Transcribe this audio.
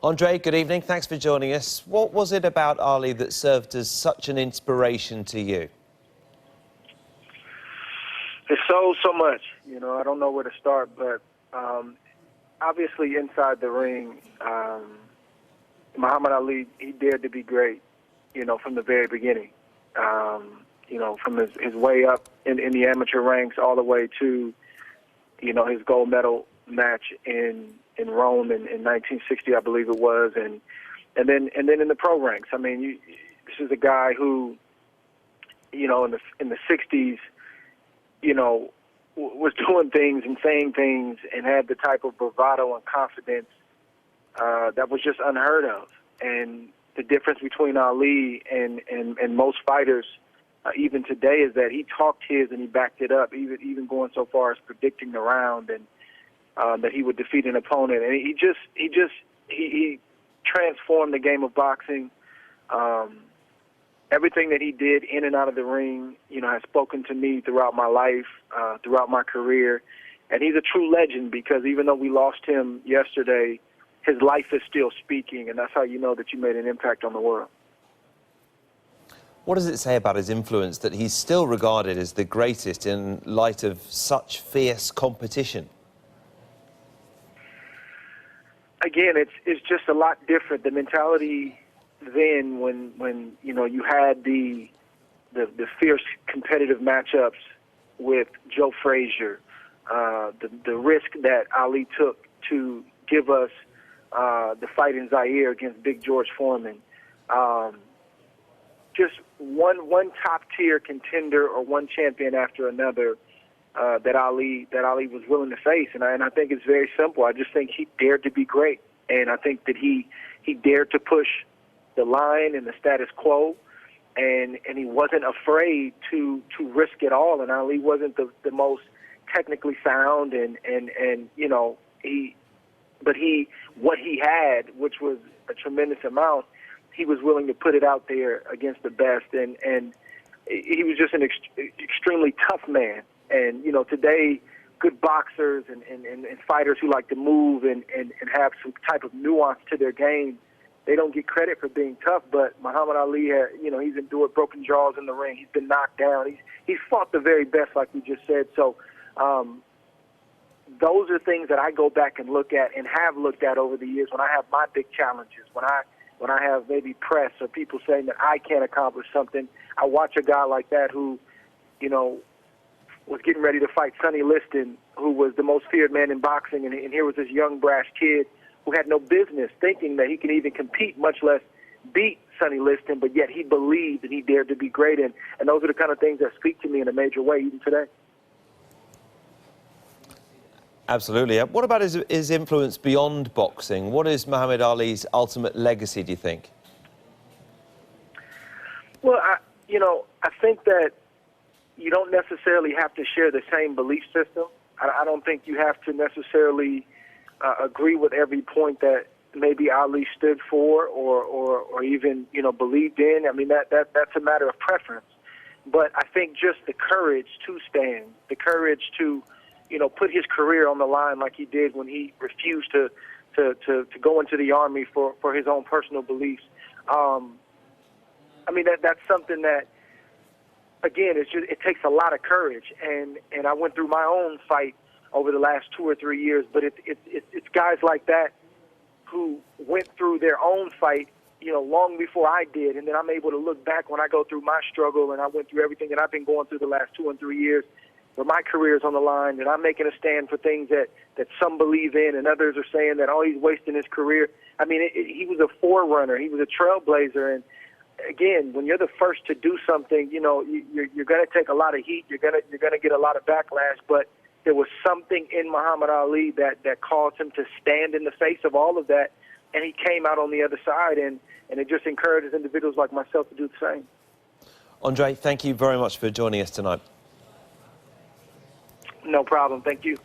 Andre, good evening. Thanks for joining us. What was it about Ali that served as such an inspiration to you? It's so much. You know, I don't know where to start, but obviously inside the ring, Muhammad Ali, he dared to be great, you know, from the very beginning. You know, from his way up in the amateur ranks all the way to, you know, his gold medal match in Rome in 1960, I believe it was, and then in the pro ranks. I mean, this is a guy who, you know, in the 60s, you know, was doing things and saying things and had the type of bravado and confidence that was just unheard of. And the difference between Ali and most fighters, even today, is that he talked his and he backed it up, even going so far as predicting the round and that he would defeat an opponent. And he transformed the game of boxing. Everything that he did in and out of the ring, you know, has spoken to me throughout my life, throughout my career. And he's a true legend because even though we lost him yesterday, his life is still speaking, and that's how you know that you made an impact on the world. What does it say about his influence that he's still regarded as the greatest in light of such fierce competition? Again, it's just a lot different. The mentality then, when you know, you had the fierce competitive matchups with Joe Frazier, the risk that Ali took to give us the fight in Zaire against Big George Foreman, just one top tier contender or one champion after another that Ali was willing to face, and I think it's very simple. I just think he dared to be great, and I think that he dared to push the line and the status quo, and he wasn't afraid to risk it all. And Ali wasn't the most technically sound, and you know, what he had, which was a tremendous amount, he was willing to put it out there against the best, and he was just an extremely tough man. And you know, today, good boxers and fighters who like to move and have some type of nuance to their game, they don't get credit for being tough. But Muhammad Ali, you know, he's endured broken jaws in the ring. He's been knocked down. He's fought the very best, like we just said. So those are things that I go back and look at and have looked at over the years when I have my big challenges, when I have maybe press or people saying that I can't accomplish something. I watch a guy like that who, you know, was getting ready to fight Sonny Liston, who was the most feared man in boxing, and here was this young, brash kid who had no business thinking that he could even compete, much less beat Sonny Liston, but yet he believed and he dared to be great. And those are the kind of things that speak to me in a major way even today. Absolutely. What about his influence beyond boxing? What is Muhammad Ali's ultimate legacy, do you think? Well, I think that you don't necessarily have to share the same belief system. I don't think you have to necessarily agree with every point that maybe Ali stood for or even, you know, believed in. I mean, that's a matter of preference. But I think just the courage to stand, the courage to, you know, put his career on the line like he did when he refused to go into the Army for his own personal beliefs. I mean, that's something that, again, it takes a lot of courage. And I went through my own fight over the last 2 or 3 years, but it's guys like that who went through their own fight, you know, long before I did. And then I'm able to look back when I go through my struggle and I went through everything that I've been going through the last 2 and 3 years, where my career is on the line, and I'm making a stand for things that some believe in, and others are saying that, oh, he's wasting his career. I mean, he was a forerunner. He was a trailblazer. And, again, when you're the first to do something, you know, you're going to take a lot of heat. You're going to get a lot of backlash. But there was something in Muhammad Ali that caused him to stand in the face of all of that, and he came out on the other side, and it just encourages individuals like myself to do the same. Andre, thank you very much for joining us tonight. No problem. Thank you.